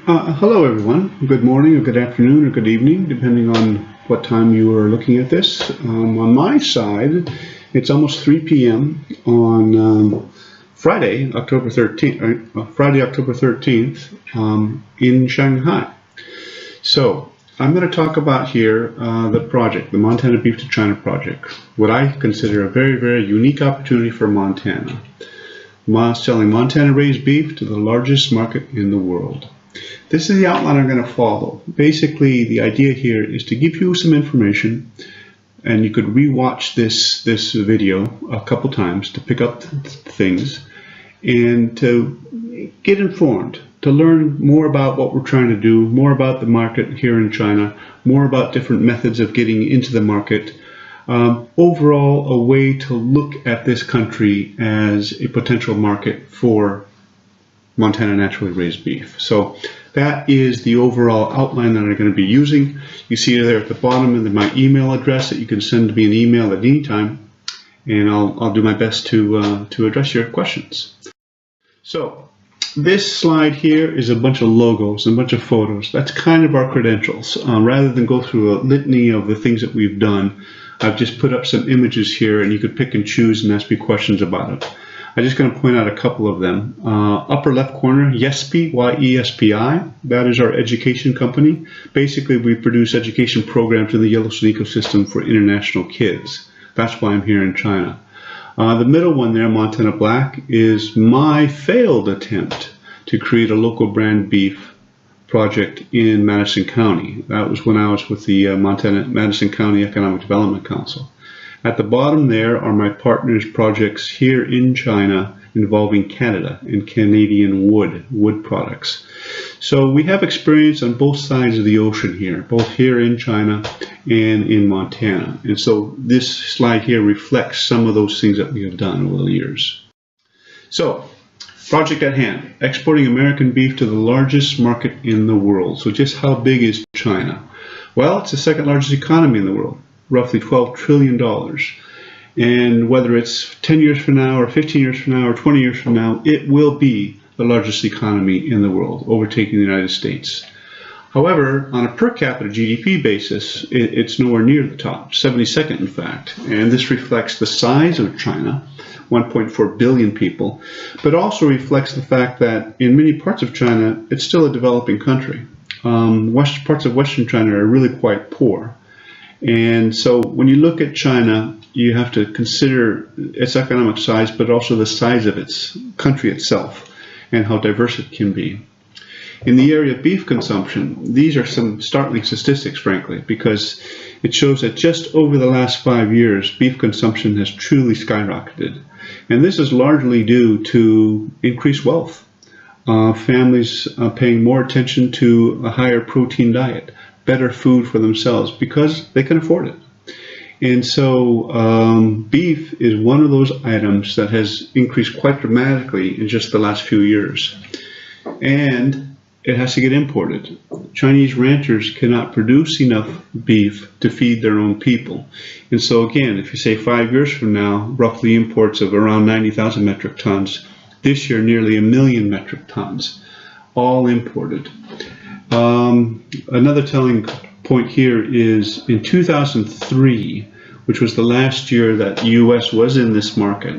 Hello everyone. Good morning or good afternoon or good evening, depending on what time you are looking at this. On my side, it's almost 3 p.m. on Friday, October 13th, in Shanghai. So I'm going to talk about here the project, the Montana Beef to China project, what I consider a very, very unique opportunity for Montana. Selling Montana raised beef to the largest market in the world. This is the outline I'm going to follow. Basically, the idea here is to give you some information, and you could rewatch this video a couple times to pick up things and to get informed, to learn more about what we're trying to do, more about the market here in China, more about different methods of getting into the market. Overall, a way to look at this country as a potential market for Montana naturally raised beef. So that is the overall outline that I'm going to be using. You see there at the bottom and my email address that you can send me an email at any time, and I'll do my best to address your questions. So this slide here is a bunch of logos and a bunch of photos. That's kind of our credentials. Rather than go through a litany of the things that we've done, I've just put up some images here, and you could pick and choose and ask me questions about it. I'm just going to point out a couple of them. Upper left corner, YESPI, Y-E-S-P-I. That is our education company. Basically, we produce education programs in the Yellowstone ecosystem for international kids. That's why I'm here in China. The middle one there, Montana Black, is my failed attempt to create a local brand beef project in Madison County. That was when I was with the Madison County Economic Development Council. At the bottom there are my partners' projects here in China involving Canada and Canadian wood products. So we have experience on both sides of the ocean here, both here in China and in Montana. And so this slide here reflects some of those things that we have done over the years. So, project at hand, exporting American beef to the largest market in the world. So just how big is China? Well, it's the second largest economy in the world, roughly $12 trillion. And whether it's 10 years from now or 15 years from now or 20 years from now, it will be the largest economy in the world, overtaking the United States. However, on a per capita GDP basis, it's nowhere near the top, 72nd in fact. And this reflects the size of China, 1.4 billion people, but also reflects the fact that in many parts of China, it's still a developing country. Parts of Western China are really quite poor. And so when you look at China, you have to consider its economic size, but also the size of its country itself and how diverse it can be. In the area of beef consumption, these are some startling statistics, frankly, because it shows that just over the last 5 years, beef consumption has truly skyrocketed. And this is largely due to increased wealth. Families paying more attention to a higher protein diet, better food for themselves because they can afford it. And so beef is one of those items that has increased quite dramatically in just the last few years. And it has to get imported. Chinese ranchers cannot produce enough beef to feed their own people. And so again, if you say 5 years from now, roughly imports of around 90,000 metric tons. This year, nearly 1 million metric tons, all imported. Another telling point here is in 2003, which was the last year that the U.S. was in this market,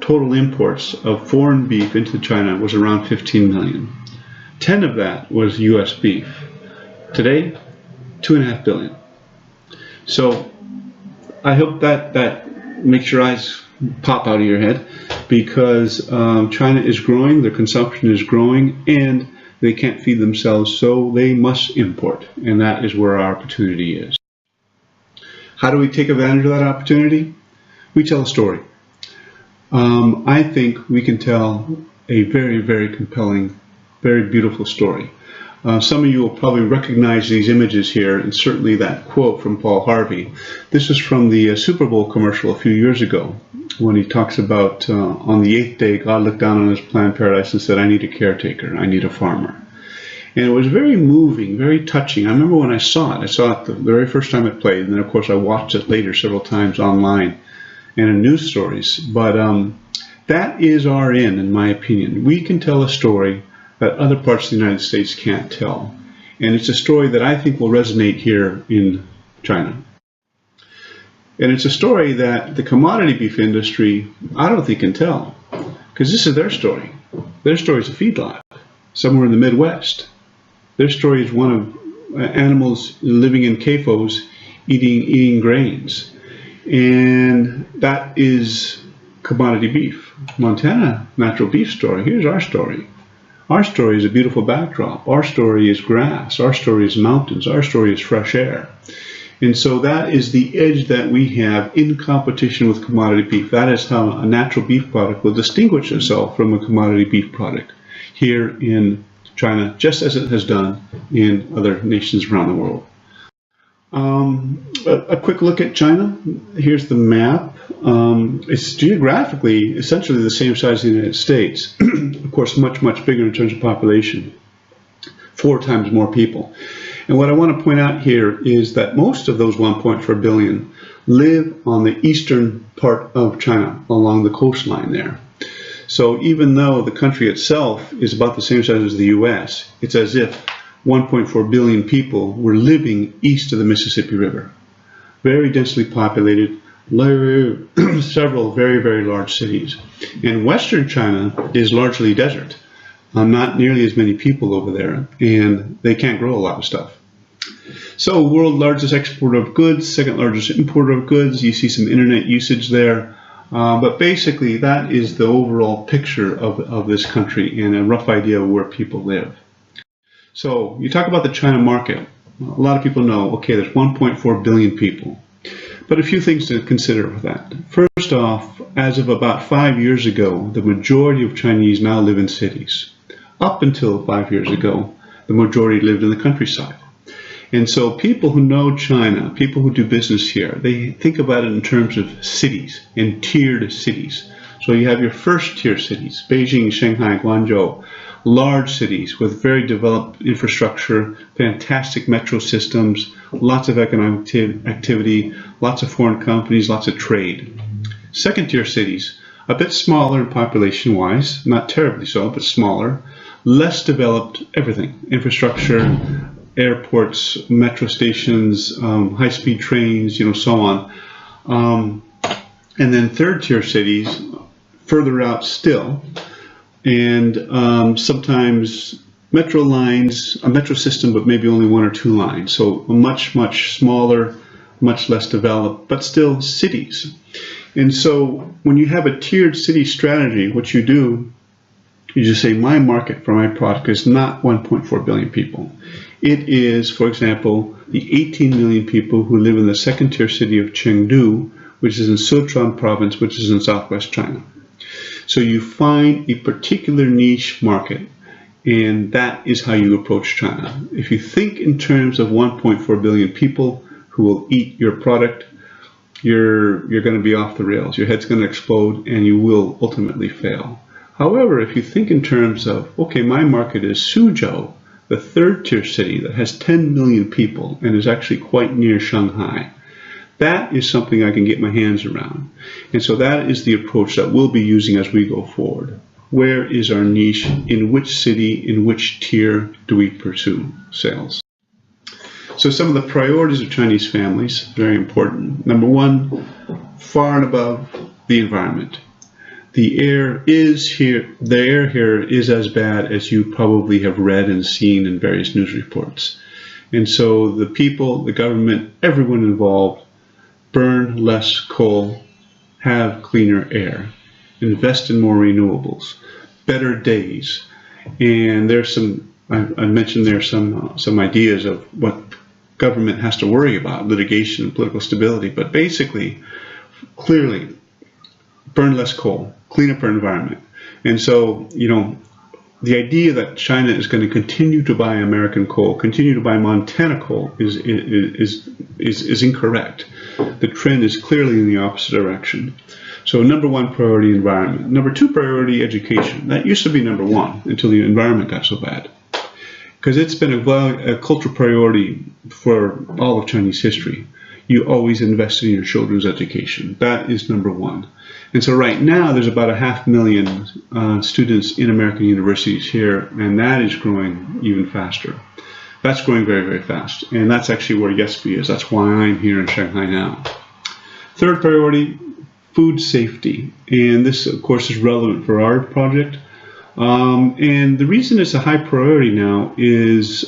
total imports of foreign beef into China was around 15 million. 10 of that was U.S. beef. Today, 2.5 billion. So I hope that makes your eyes pop out of your head, because China is growing, their consumption is growing, and they can't feed themselves, so they must import, and that is where our opportunity is. How do we take advantage of that opportunity? We tell a story. I think we can tell a very, very compelling, very beautiful story. Some of you will probably recognize these images here, and certainly that quote from Paul Harvey. This is from the Super Bowl commercial a few years ago, when he talks about on the 8th day, God looked down on his planned paradise and said, I need a caretaker, I need a farmer. And it was very moving, very touching. I remember when I saw it the very first time it played, and then of course I watched it later several times online and in news stories. But that is our end, in my opinion. We can tell a story that other parts of the United States can't tell. And it's a story that I think will resonate here in China. And it's a story that the commodity beef industry, I don't think, can tell, because this is their story. Their story is a feedlot somewhere in the Midwest. Their story is one of animals living in CAFOs eating grains. And that is commodity beef. Montana natural beef story. Here's our story. Our story is a beautiful backdrop. Our story is grass. Our story is mountains. Our story is fresh air. And so that is the edge that we have in competition with commodity beef. That is how a natural beef product will distinguish itself from a commodity beef product here in China, just as it has done in other nations around the world. A quick look at China. Here's the map. It's geographically essentially the same size as the United States. Of course, much, much bigger in terms of population. 4 times more people. And what I want to point out here is that most of those 1.4 billion live on the eastern part of China, along the coastline there. So even though the country itself is about the same size as the US, it's as if 1.4 billion people were living east of the Mississippi River. Very densely populated, several very, very large cities. And western China is largely desert. Not nearly as many people over there, and they can't grow a lot of stuff. So, world largest exporter of goods, second largest importer of goods. You see some internet usage there, but basically that is the overall picture of this country and a rough idea of where people live. So, you talk about the China market. A lot of people know, okay, there's 1.4 billion people. But a few things to consider with that. First off, as of about 5 years ago, the majority of Chinese now live in cities. Up until 5 years ago, the majority lived in the countryside. And so people who know China, people who do business here, they think about it in terms of cities and tiered cities. So you have your first tier cities, Beijing, Shanghai, Guangzhou, large cities with very developed infrastructure, fantastic metro systems, lots of economic activity, lots of foreign companies, lots of trade. Second tier cities, a bit smaller population-wise, not terribly so, but smaller, less developed everything, infrastructure, airports, metro stations, high-speed trains, so on. And then third tier cities, further out still, and sometimes metro lines, a metro system, but maybe only 1 or 2 lines. So much, much smaller, much less developed, but still cities. And so when you have a tiered city strategy, what you do, you just say, my market for my product is not 1.4 billion people. It is, for example, the 18 million people who live in the second tier city of Chengdu, which is in Sichuan province, which is in southwest China. So you find a particular niche market, and that is how you approach China. If you think in terms of 1.4 billion people who will eat your product, you're going to be off the rails. Your head's going to explode, and you will ultimately fail. However, if you think in terms of, okay, my market is Suzhou, the third tier city that has 10 million people and is actually quite near Shanghai, that is something I can get my hands around. And so that is the approach that we'll be using as we go forward. Where is our niche? In which city, in which tier do we pursue sales? So some of the priorities of Chinese families, very important. Number 1, far and above the environment. The air here is as bad as you probably have read and seen in various news reports. And so the people, the government, everyone involved, burn less coal, have cleaner air, invest in more renewables, better days. And there's some, I mentioned there some ideas of what government has to worry about, litigation and political stability, but basically, clearly, burn less coal, clean up our environment. And so, the idea that China is going to continue to buy American coal, continue to buy Montana coal is incorrect. The trend is clearly in the opposite direction. So number 1 priority, environment. Number 2 priority, education. That used to be number 1 until the environment got so bad. Because it's been a cultural priority for all of Chinese history. you always invest in your children's education. That is number one. And so right now there's about 500,000 students in American universities here, and that is growing even faster. That's growing very, very fast. And that's actually where YESB is. That's why I'm here in Shanghai now. Third priority, food safety. And this, of course, is relevant for our project. And the reason it's a high priority now is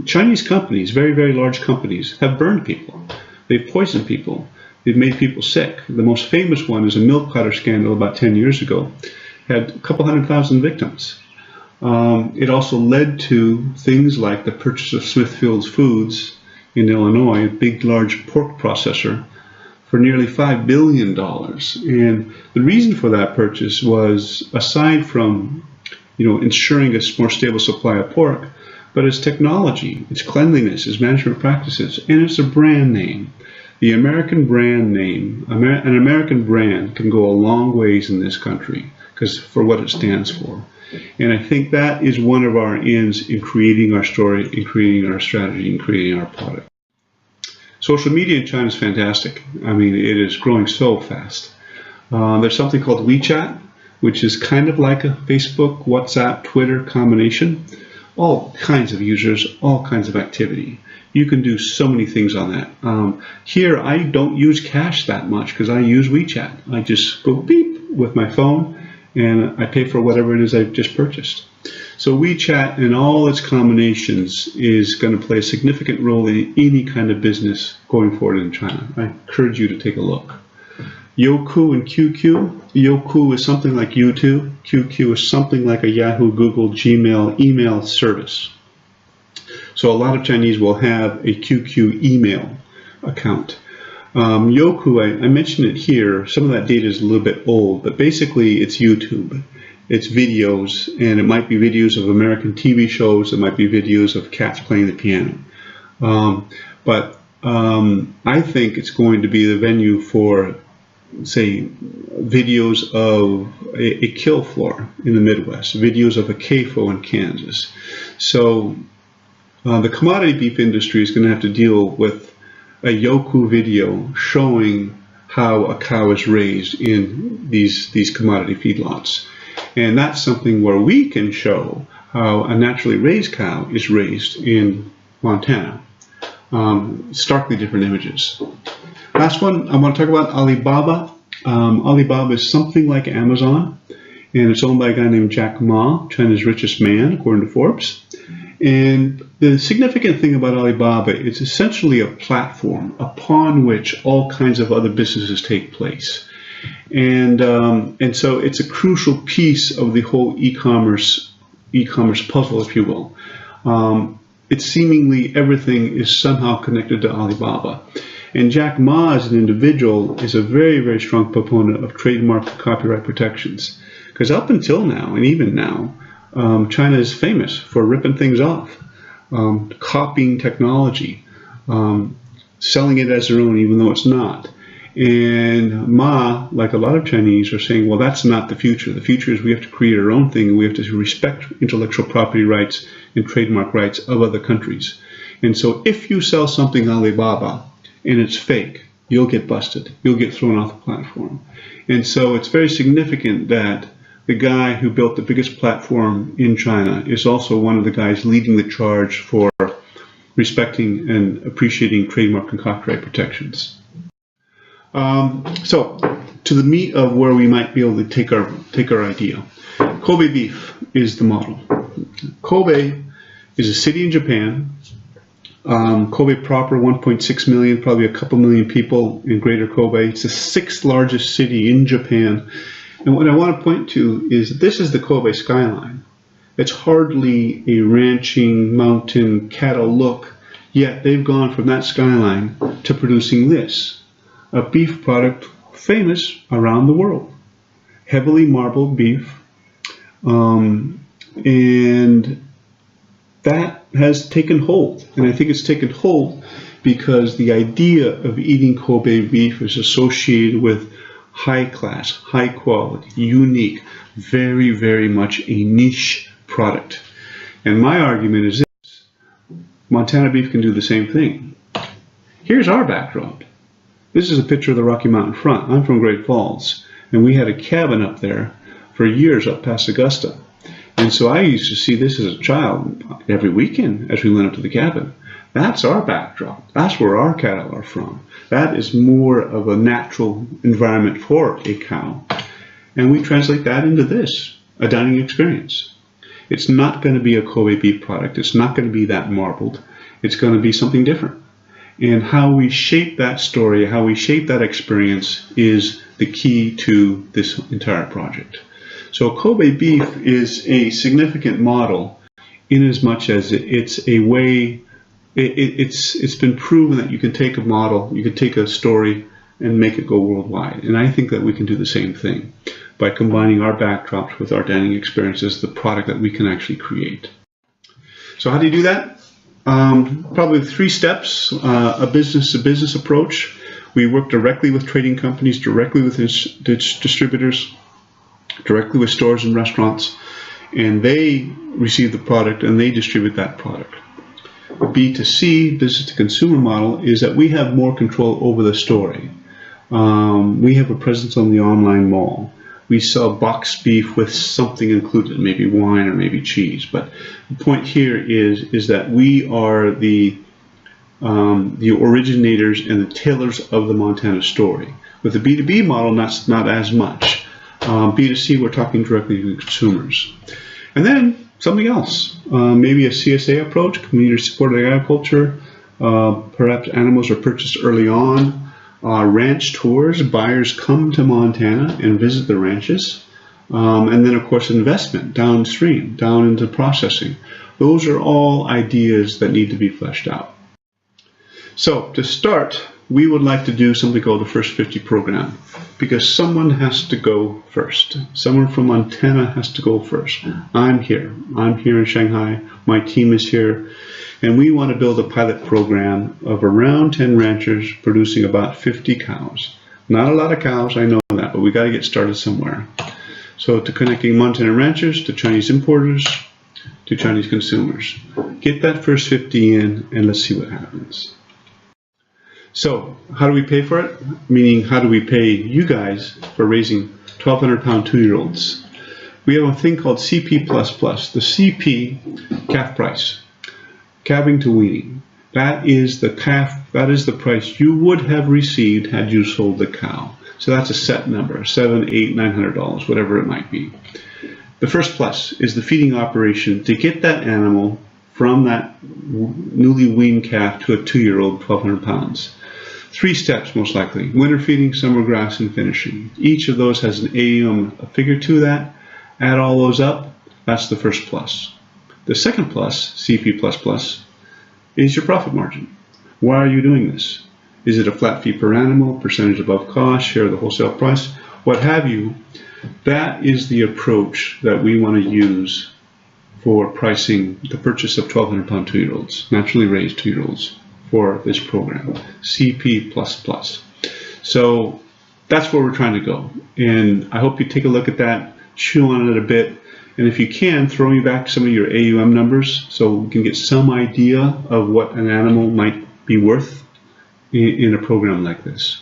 Chinese companies, very, very large companies, have burned people. They've poisoned people. They've made people sick. The most famous one is a milk powder scandal about 10 years ago. Had a couple 100,000 victims. It also led to things like the purchase of Smithfield Foods in Illinois, a big, large pork processor, for nearly $5 billion. And the reason for that purchase was, aside from ensuring a more stable supply of pork, but its technology, its cleanliness, its management practices, and it's a brand name. The American brand name, an American brand can go a long ways in this country because for what it stands for. And I think that is one of our ends in creating our story, in creating our strategy, in creating our product. Social media in China is fantastic. I mean, it is growing so fast. There's something called WeChat, which is kind of like a Facebook, WhatsApp, Twitter combination. All kinds of users, all kinds of activity. You can do so many things on that. Here, I don't use cash that much because I use WeChat. I just go beep with my phone and I pay for whatever it is I've just purchased. So WeChat and all its combinations is going to play a significant role in any kind of business going forward in China. I encourage you to take a look. Youku and QQ. Youku is something like YouTube. QQ is something like a Yahoo, Google, Gmail email service. So a lot of Chinese will have a QQ email account. Youku, I mentioned it here. Some of that data is a little bit old, but basically it's YouTube. It's videos, and it might be videos of American TV shows. It might be videos of cats playing the piano. I think it's going to be the venue for, say, videos of a kill floor in the Midwest, videos of a CAFO in Kansas. So the commodity beef industry is going to have to deal with a Youku video showing how a cow is raised in these commodity feedlots. And that's something where we can show how a naturally raised cow is raised in Montana. Starkly different images. Last one, I want to talk about Alibaba. Alibaba is something like Amazon, and it's owned by a guy named Jack Ma, China's richest man, according to Forbes. And the significant thing about Alibaba, it's essentially a platform upon which all kinds of other businesses take place. And so it's a crucial piece of the whole e-commerce puzzle, if you will. It's seemingly everything is somehow connected to Alibaba. And Jack Ma as an individual is a very, very strong proponent of trademark and copyright protections. Because up until now, and even now, China is famous for ripping things off, copying technology, selling it as their own even though it's not. And Ma, like a lot of Chinese, are saying, well, that's not the future. The future is we have to create our own thing, and we have to respect intellectual property rights and trademark rights of other countries. And so if you sell something Alibaba and it's fake, you'll get busted. You'll get thrown off the platform. And so it's very significant that the guy who built the biggest platform in China is also one of the guys leading the charge for respecting and appreciating trademark and copyright protections. So to the meat of where we might be able to take our idea. Kobe beef is the model. Kobe is a city in Japan. Kobe proper, 1.6 million, probably a couple million people in Greater Kobe. It's the 6th largest city in Japan. And what I want to point to is this is the Kobe skyline. It's hardly a ranching, mountain, cattle look, yet they've gone from that skyline to producing this, a beef product famous around the world. Heavily marbled beef, and that has taken hold. And I think it's taken hold because the idea of eating Kobe beef is associated with high class, high quality, unique, very, very much a niche product. And my argument is this: Montana beef can do the same thing. Here's our backdrop. This is a picture of the Rocky Mountain front. I'm from Great Falls, and we had a cabin up there for years up past Augusta. And so I used to see this as a child every weekend as we went up to the cabin. That's our backdrop. That's where our cattle are from. That is more of a natural environment for a cow. And we translate that into this, a dining experience. It's not going to be a Kobe beef product. It's not going to be that marbled. It's going to be something different. And how we shape that story, how we shape that experience is the key to this entire project. So Kobe beef is a significant model in as much as it's a way, it's been proven that you can take a model, you can take a story and make it go worldwide. And I think that we can do the same thing by combining our backdrops with our dining experiences, the product that we can actually create. So how do you do that? Probably 3 steps, a business-to-business approach. We work directly with trading companies, directly with distributors, directly with stores and restaurants, and they receive the product and they distribute that product. B2C, business-to-consumer model, is that we have more control over the story. We have a presence on the online mall. We sell boxed beef with something included, maybe wine or maybe cheese. But the point here is that we are the originators and the tailors of the Montana story. With the B2B model, that's not as much. B2C, we're talking directly to consumers. And then something else, maybe a CSA approach, community supported agriculture. Perhaps animals are purchased early on. Ranch tours, buyers come to Montana and visit the ranches. And then, of course, investment downstream, down into processing. Those are all ideas that need to be fleshed out. So to start, we would like to do something called the First 50 program, because someone has to go first. Someone from Montana has to go first. I'm here in Shanghai. My team is here. And we want to build a pilot program of around 10 ranchers producing about 50 cows. Not a lot of cows, I know that, but we got to get started somewhere. So to connecting Montana ranchers to Chinese importers to Chinese consumers. Get that first 50 in and let's see what happens. So how do we pay for it? Meaning, how do we pay you guys for raising 1,200-pound 2-year-olds? We have a thing called CP++, the CP calf price. Calving to weaning. That is the calf, that is the price you would have received had you sold the cow. So that's a set number, $700, $800, $900, whatever it might be. The first plus is the feeding operation to get that animal from that newly weaned calf to a 2-year-old, 1,200 pounds. 3 steps most likely: winter feeding, summer grass, and finishing. Each of those has an AUM figure to that. Add all those up, that's the first plus. The second plus, CP++, is your profit margin. Why are you doing this? Is it a flat fee per animal, percentage above cost, share of the wholesale price, what have you? That is the approach that we want to use for pricing the purchase of 1,200-pound 2-year-olds, naturally raised 2-year-olds for this program, CP++. So that's where we're trying to go. And I hope you take a look at that, chew on it a bit, and if you can, throw me back some of your AUM numbers so we can get some idea of what an animal might be worth in a program like this.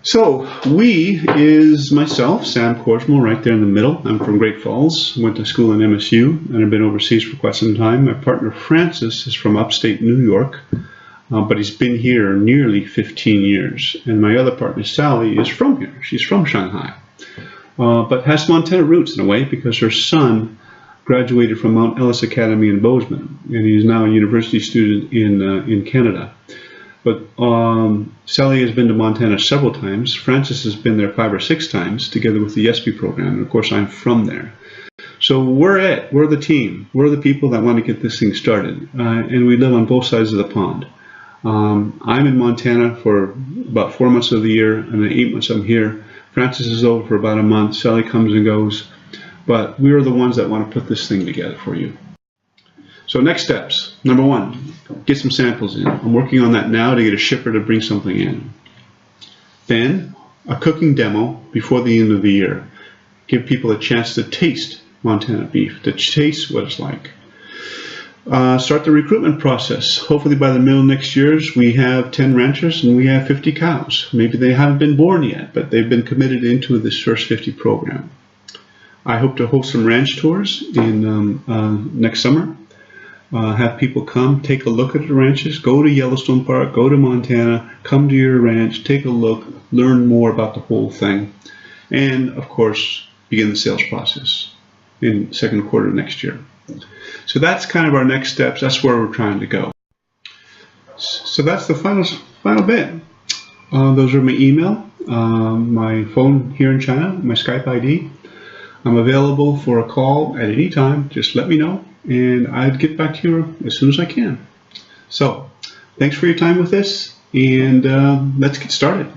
So we is myself, Sam Korsmoe, right there in the middle. I'm from Great Falls, went to school in MSU, and I've been overseas for quite some time. My partner Francis is from upstate New York, but he's been here nearly 15 years. And my other partner Sally is from here. She's from Shanghai, but has Montana roots in a way because her son graduated from Mount Ellis Academy in Bozeman, and he's now a university student in Canada. But Sally has been to Montana several times. Francis has been there 5 or 6 times together with the ESPY program. And of course, I'm from there. So we're the team. We're the people that want to get this thing started. And we live on both sides of the pond. I'm in Montana for about 4 months of the year, and then 8 months I'm here. Francis is over for about a month. Sally comes and goes. But we are the ones that want to put this thing together for you. So next steps. Number 1, get some samples in. I'm working on that now to get a shipper to bring something in. Then a cooking demo before the end of the year. Give people a chance to taste Montana beef, to taste what it's like. Start the recruitment process. Hopefully by the middle of next year, we have 10 ranchers and we have 50 cows. Maybe they haven't been born yet, but they've been committed into this First 50 program. I hope to host some ranch tours in next summer. Have people come, take a look at the ranches, go to Yellowstone Park, go to Montana, come to your ranch, take a look, learn more about the whole thing, and of course, begin the sales process in second quarter of next year. So that's kind of our next steps. That's where we're trying to go. So that's the final bit. Those are my email, my phone here in China, my Skype ID. I'm available for a call at any time. Just let me know, and I'd get back to you as soon as I can. So, thanks for your time with this, and let's get started.